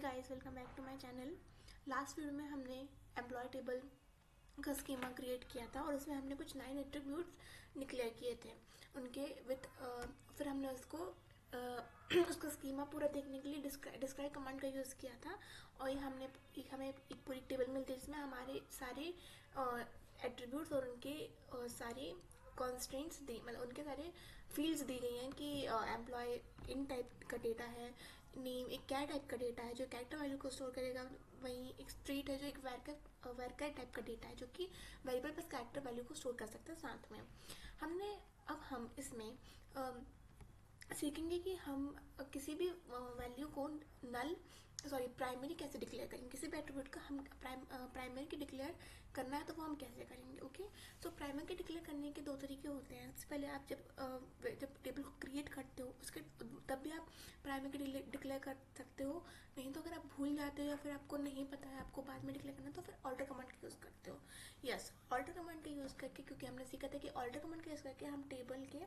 Guys, welcome back to my channel. Last video में हमने employ table का schema create किया था और उसमें हमने कुछ 9 एट्रीब्यूट्स डिक्लेयर किए थे उनके विथ फिर हमने उसका स्कीमा पूरा देखने के लिए डिस्क्राइब कमांड का यूज़ किया था और हमें एक पूरी टेबल मिलती है जिसमें हमारे सारे एट्रीब्यूट्स और उनके सारे कॉन्स्टेंट्स दी, मतलब उनके सारे फील्ड्स दी गई हैं कि एम्प्लॉय इन टाइप का डेटा है, नेम एक क्या टाइप का डेटा है जो कैरेक्टर वैल्यू को स्टोर करेगा, वहीं एक स्ट्रीट है जो एक वेरकर टाइप का डेटा है जो कि वेरिएबल प्लस कैरेक्टर वैल्यू को स्टोर कर सकता है साथ में। हम इसमें सीखेंगे कि हम किसी भी वैल्यू को प्राइमरी कैसे डिक्लेयर करेंगे। किसी भी एट्रीब्यूट का हम प्राइमरी की डिक्लेयर करना है तो वो हम कैसे करेंगे। ओके, सो प्राइमरी के डिक्लेयर करने के दो तरीके होते हैं। सबसे पहले आप जब टेबल को क्रिएट करते हो उसके तब भी आप प्राइमरी की डिक्लेयर कर सकते हो। नहीं तो अगर आप भूल जाते हो या फिर आपको नहीं पता है आपको बाद में डिक्लेयर करना तो फिर ऑल्टर कमांड का यूज़ करते हो। यस, ऑल्टर कमांड का यूज़ करके, क्योंकि हमने सीखा था कि ऑल्टर कमांड का यूज़ करके हम टेबल के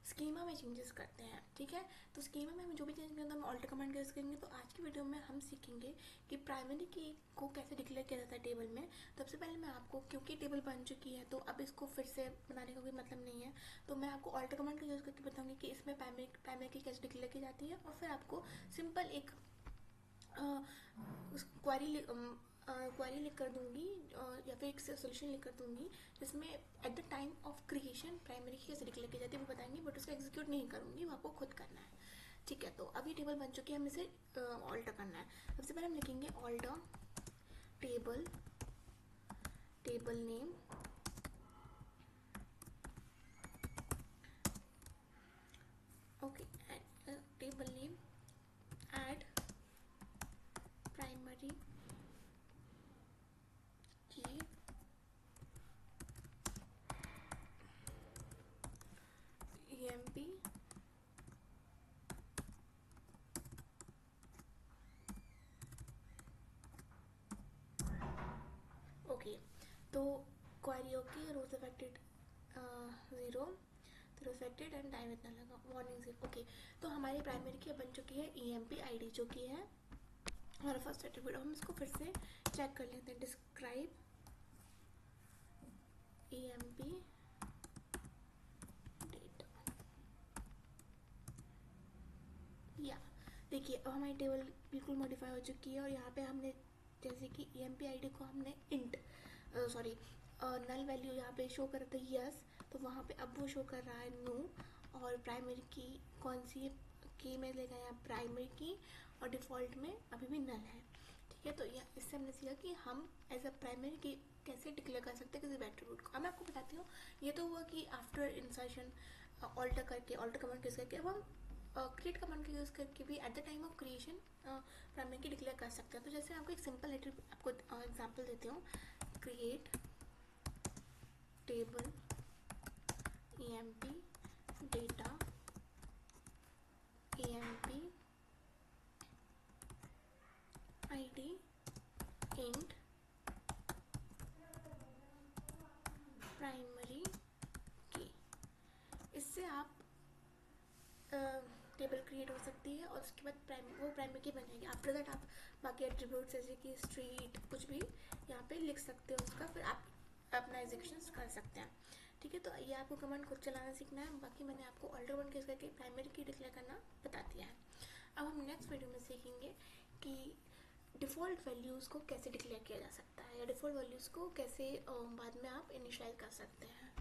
स्कीमा में चेंजेस करते हैं। ठीक है, तो स्कीमा में हम जो भी चेंज करते हैं हम ऑल्टर कमांड का यूज़ करेंगे। तो आज की वीडियो में हम सीखेंगे कि प्राइमरी की को कैसे डिक्लेयर किया जाता है टेबल में। तो सबसे पहले मैं आपको, क्योंकि टेबल बन चुकी है तो अब इसको फिर से बनाने का कोई मतलब नहीं है, तो मैं आपको ऑल्टर कमांड का यूज़ करके बताऊंगी कि इसमें प्राइमरी की कैसे डिक्लेयर की जाती है और फिर आपको सिंपल एक क्वारी लिख कर दूंगी या फिर एक सोल्यूशन लिख कर दूंगी जिसमें eight the time of creation primary की कैसे डिक्लेयर की जाती है वो बताएंगे, बट उसको एग्जीक्यूट नहीं करूंगी, वो आपको खुद करना है। ठीक है, तो अभी टेबल बन चुकी है, हमें इसे ऑल्टर करना है। सबसे पहले हम लिखेंगे alter table name okay, table name add primary key emp okay. तो क्वारी ओके, रोज अफेक्टेड 0, तो अफेक्टेड एंड टाइम इतना लगा, वार्निंग 0। ओके, तो हमारी प्राइमरी की बन चुकी है emp id जो कि है हमारा फर्स्ट एट्रीब्यूट। हम इसको फिर से चेक कर लेते हैं। डिस्क्राइब emp डेटा, या देखिए अब हमारी टेबल बिल्कुल मॉडिफाई हो चुकी है और यहाँ पे हमने जैसे कि emp id को हमने नल वैल्यू यहाँ पे शो कर रहा था यस, तो वहाँ पे अब वो शो कर रहा है नो। और प्राइमरी की कौन सी की में लेगा यहाँ प्राइमरी की, और डिफ़ॉल्ट में अभी भी नल है। ठीक है, तो इससे हमने सीखा कि हम एज अ प्राइमरी की कैसे डिक्लेयर कर सकते हैं किसी भी एट्रीब्यूट को। अब मैं आपको बताती हूँ, ये तो हुआ कि after insertion alter command use करके अब हम क्रिएट कमांड का यूज़ करके भी at the time of creation primary key declare कर सकते हैं। तो जैसे आपको एक सिंपल आपको एग्जांपल देती हूँ। Create table emp data emp id int primary की। इससे आप टेबल क्रिएट हो सकती है और उसके बाद वो प्राइमरी की बन जाएगी। आफ्टर दैट आप बाकी एट्रीब्यूट्स जैसे कि स्ट्रीट कुछ भी यहाँ पे लिख सकते हो उसका, फिर आप अपना एग्जीक्यूशन कर सकते हैं। ठीक है, तो ये आपको कमांड खुद चलाना सीखना है। बाकी मैंने आपको ऑल्टर कमांड कैसे करके प्राइमरी की डिक्लेयर करना बता दिया है। अब हम नेक्स्ट वीडियो में सीखेंगे कि डिफ़ॉल्ट वैल्यूज़ को कैसे डिक्लेयर किया जा सकता है या डिफ़ॉल्ट वैल्यूज़ को कैसे बाद में आप इनिशियलाइज कर सकते हैं।